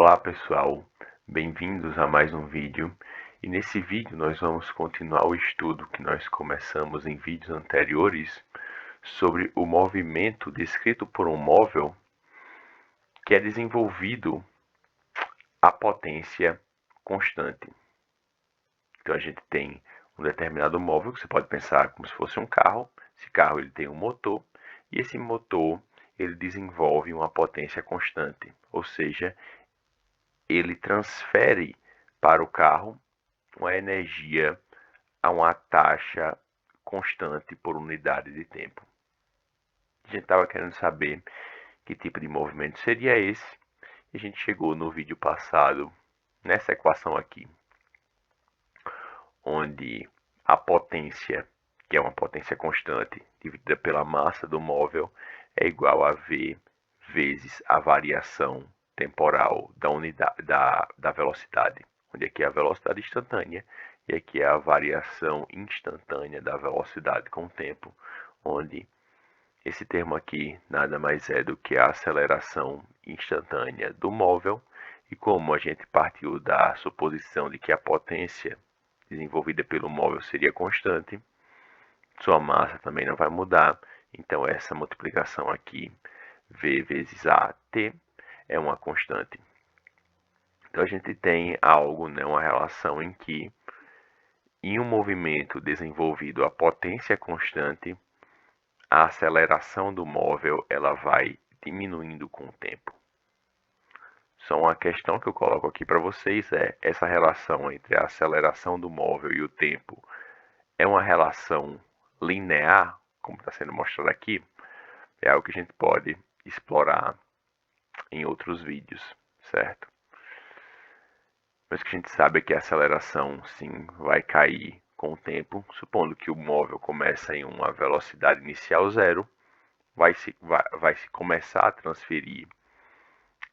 Olá pessoal, bem-vindos a mais um vídeo. E nesse vídeo nós vamos continuar o estudo que nós começamos em vídeos anteriores sobre o movimento descrito por um móvel que é desenvolvido a potência constante. Então a gente tem um determinado móvel que você pode pensar como se fosse um carro. Esse carro ele tem um motor e esse motor ele desenvolve uma potência constante, ou seja, ele transfere para o carro uma energia a uma taxa constante por unidade de tempo. A gente estava querendo saber que tipo de movimento seria esse, e a gente chegou no vídeo passado nessa equação aqui, onde a potência, que é uma potência constante, dividida pela massa do móvel, é igual a V vezes a variação temporal da unidade da velocidade, onde aqui é a velocidade instantânea e aqui é a variação instantânea da velocidade com o tempo, onde esse termo aqui nada mais é do que a aceleração instantânea do móvel, e como a gente partiu da suposição de que a potência desenvolvida pelo móvel seria constante, sua massa também não vai mudar, então essa multiplicação aqui, V vezes AT, é uma constante. Então a gente tem algo, uma relação em que em um movimento desenvolvido a potência constante, a aceleração do móvel ela vai diminuindo com o tempo. Só uma questão que eu coloco aqui para vocês é essa relação entre a aceleração do móvel e o tempo é uma relação linear, como está sendo mostrado aqui, é algo que a gente pode explorar em outros vídeos, certo? Mas o que a gente sabe é que a aceleração, sim, vai cair com o tempo, supondo que o móvel começa em uma velocidade inicial zero, vai se começar a transferir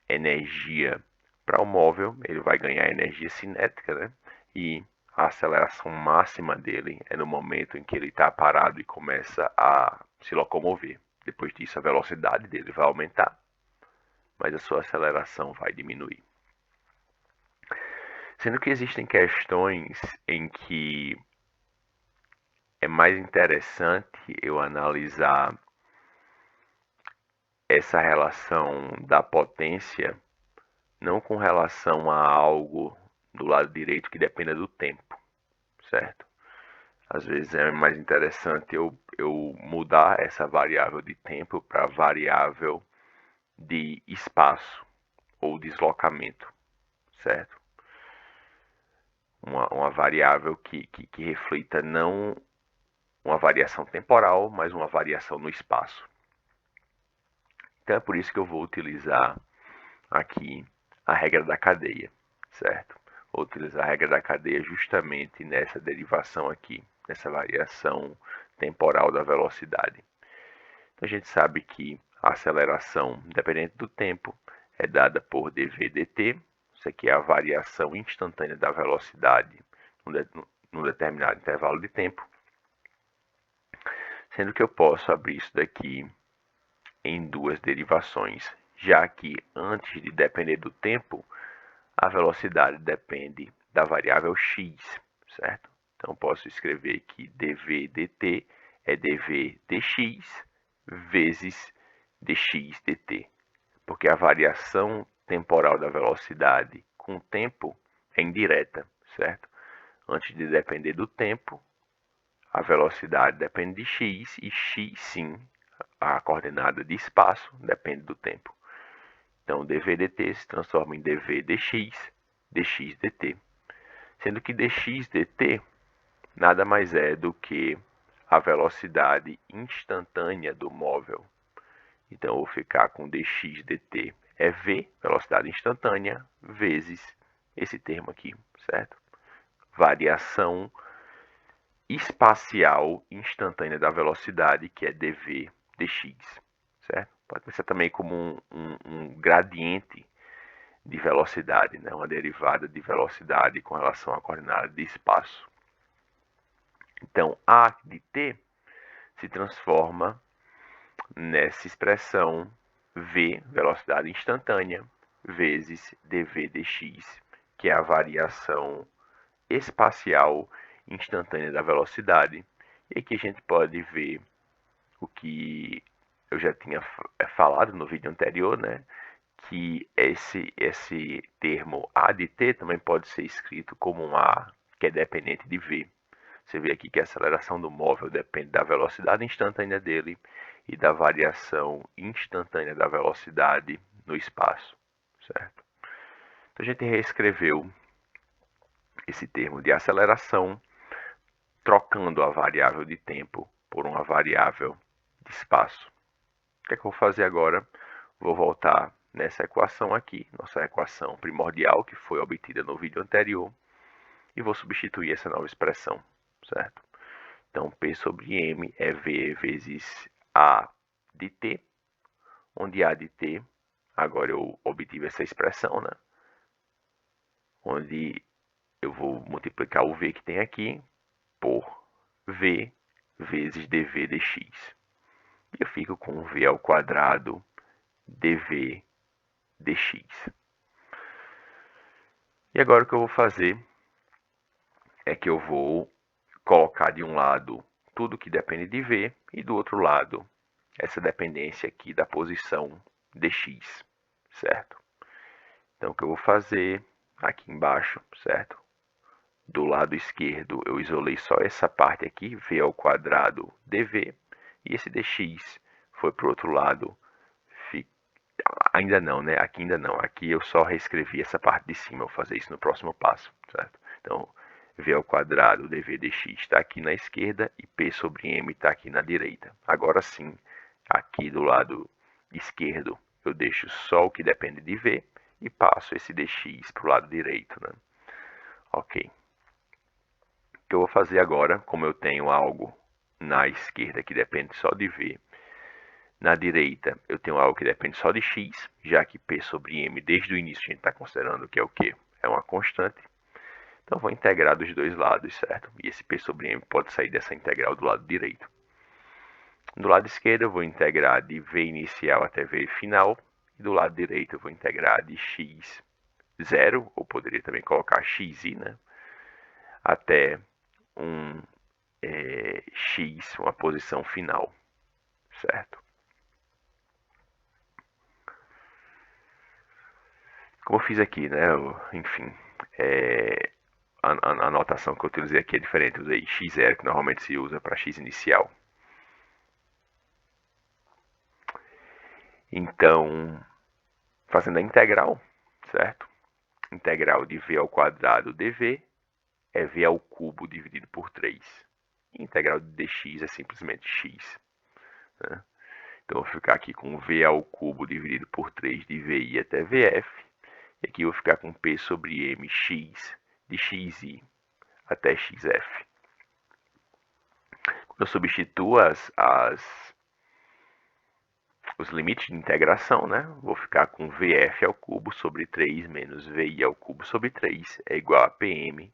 energia para o móvel, ele vai ganhar energia cinética, né? E a aceleração máxima dele é no momento em que ele está parado e começa a se locomover. Depois disso, a velocidade dele vai aumentar, mas a sua aceleração vai diminuir. Sendo que existem questões em que é mais interessante eu analisar essa relação da potência não com relação a algo do lado direito que dependa do tempo, certo? Às vezes é mais interessante eu mudar essa variável de tempo para variável de espaço ou deslocamento, certo? Uma variável que reflita não uma variação temporal, mas uma variação no espaço. Então é por isso que eu vou utilizar aqui a regra da cadeia, certo? Vou utilizar a regra da cadeia justamente nessa derivação aqui, nessa variação temporal da velocidade. Então a gente sabe que a aceleração, independente do tempo, é dada por dv dt. Isso aqui é a variação instantânea da velocidade num determinado intervalo de tempo. Sendo que eu posso abrir isso daqui em duas derivações, já que antes de depender do tempo, a velocidade depende da variável x, certo? Então posso escrever que dv dt é dv dx vezes dx dt, porque a variação temporal da velocidade com o tempo é indireta, certo? Antes de depender do tempo, a velocidade depende de x, e x, sim, a coordenada de espaço, depende do tempo. Então, dv dt se transforma em dv dx, dx dt. Sendo que dx dt nada mais é do que a velocidade instantânea do móvel. Então, eu vou ficar com dx dt é v, velocidade instantânea, vezes esse termo aqui, certo? Variação espacial instantânea da velocidade, que é dv dx, certo? Pode pensar também como um gradiente de velocidade, né? Uma derivada de velocidade com relação à coordenada de espaço. Então, A de t se transforma nessa expressão v, velocidade instantânea, vezes dv dx, que é a variação espacial instantânea da velocidade. E aqui a gente pode ver o que eu já tinha falado no vídeo anterior, né? Que esse termo A de t também pode ser escrito como um A, que é dependente de v. Você vê aqui que a aceleração do móvel depende da velocidade instantânea dele e da variação instantânea da velocidade no espaço, certo? Então a gente reescreveu esse termo de aceleração, trocando a variável de tempo por uma variável de espaço. O que é que eu vou fazer agora? Vou voltar nessa equação aqui, nossa equação primordial, que foi obtida no vídeo anterior, e vou substituir essa nova expressão, certo? Então, P sobre M é V vezes A de T, onde A de T, agora eu obtive essa expressão, né? Onde eu vou multiplicar o V que tem aqui por V vezes dV dx. E eu fico com V ao quadrado dV dx. E agora o que eu vou fazer é que eu vou colocar de um lado tudo que depende de V e do outro lado essa dependência aqui da posição dx, certo? Então o que eu vou fazer aqui embaixo, certo? Do lado esquerdo eu isolei só essa parte aqui, V ao quadrado dV, e esse dx foi para o outro lado. Ainda não, né? Aqui ainda não. Aqui eu só reescrevi essa parte de cima. Eu vou fazer isso no próximo passo, certo? Então, V ao quadrado dV dx está aqui na esquerda e P sobre M está aqui na direita. Agora sim, aqui do lado esquerdo eu deixo só o que depende de V e passo esse dx para o lado direito, né? Ok. O que eu vou fazer agora, como eu tenho algo na esquerda que depende só de V, na direita, eu tenho algo que depende só de x, já que P sobre M, desde o início, a gente está considerando que é o quê? É uma constante. Então, vou integrar dos dois lados, certo? E esse P sobre M pode sair dessa integral do lado direito. Do lado esquerdo, eu vou integrar de V inicial até V final. E do lado direito, eu vou integrar de x 0, ou poderia também colocar xi, né? Até um x, uma posição final, certo? Como eu fiz aqui, né? Enfim, a anotação que eu utilizei aqui é diferente. Eu usei x0, que normalmente se usa para x inicial. Então, fazendo a integral, certo? Integral de v ao quadrado dv é v ao cubo dividido por 3. E integral de dx é simplesmente x, né? Então, eu vou ficar aqui com v ao cubo dividido por 3 de vi até vf. E aqui eu vou ficar com p sobre mx de xi até xf. Quando eu substituo os limites de integração, né? Vou ficar com vf ao cubo sobre 3 menos vi ao cubo sobre 3 é igual a pm,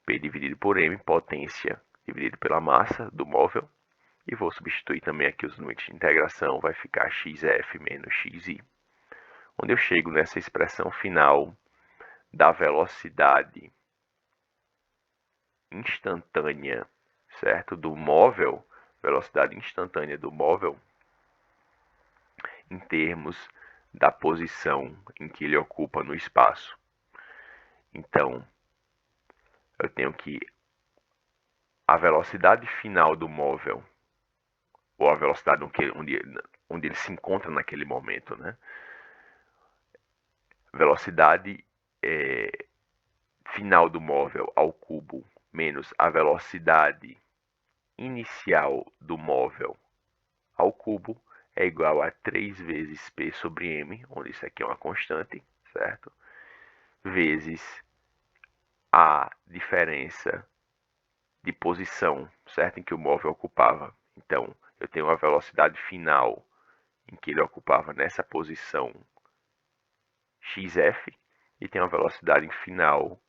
p dividido por m, potência dividido pela massa do móvel. E vou substituir também aqui os limites de integração, vai ficar xf menos xi. Onde eu chego nessa expressão final da velocidade instantânea, certo? Do móvel, velocidade instantânea do móvel, em termos da posição em que ele ocupa no espaço. Então, eu tenho que a velocidade final do móvel, ou a velocidade onde ele se encontra naquele momento, né? Velocidade final do móvel ao cubo menos a velocidade inicial do móvel ao cubo é igual a 3 vezes P sobre M, onde isso aqui é uma constante, certo? Vezes a diferença de posição, certo? Em que o móvel ocupava. Então, eu tenho a velocidade final em que ele ocupava nessa posição xf e tenho a velocidade final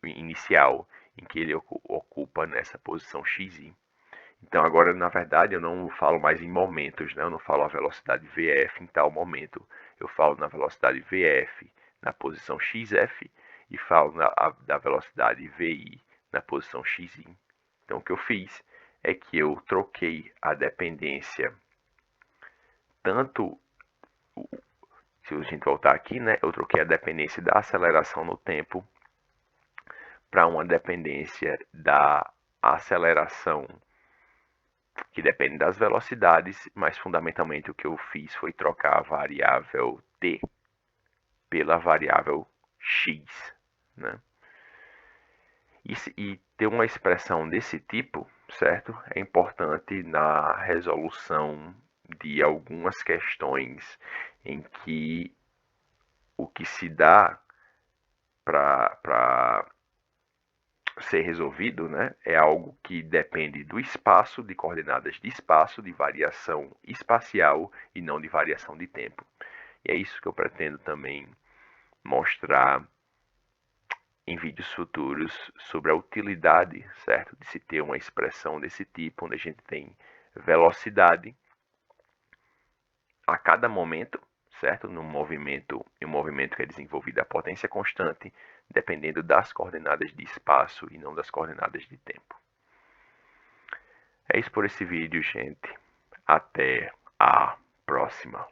inicial em que ele ocupa nessa posição xi. Então agora, na verdade, eu não falo mais em momentos, né? Eu não falo a velocidade VF em tal momento. Eu falo na velocidade VF na posição XF e falo da velocidade VI na posição XI. Então o que eu fiz é que eu troquei a dependência, tanto, se a gente voltar aqui, né? Eu troquei a dependência da aceleração no tempo para uma dependência da aceleração que depende das velocidades, mas fundamentalmente o que eu fiz foi trocar a variável t pela variável x, né? E ter uma expressão desse tipo, certo? É importante na resolução de algumas questões em que o que se dá para ser resolvido, né, é algo que depende do espaço, de coordenadas de espaço, de variação espacial e não de variação de tempo. E é isso que eu pretendo também mostrar em vídeos futuros sobre a utilidade, certo, de se ter uma expressão desse tipo, onde a gente tem velocidade a cada momento, certo, no movimento, em um movimento que é desenvolvido a potência constante, dependendo das coordenadas de espaço e não das coordenadas de tempo. É isso por esse vídeo, gente. Até a próxima.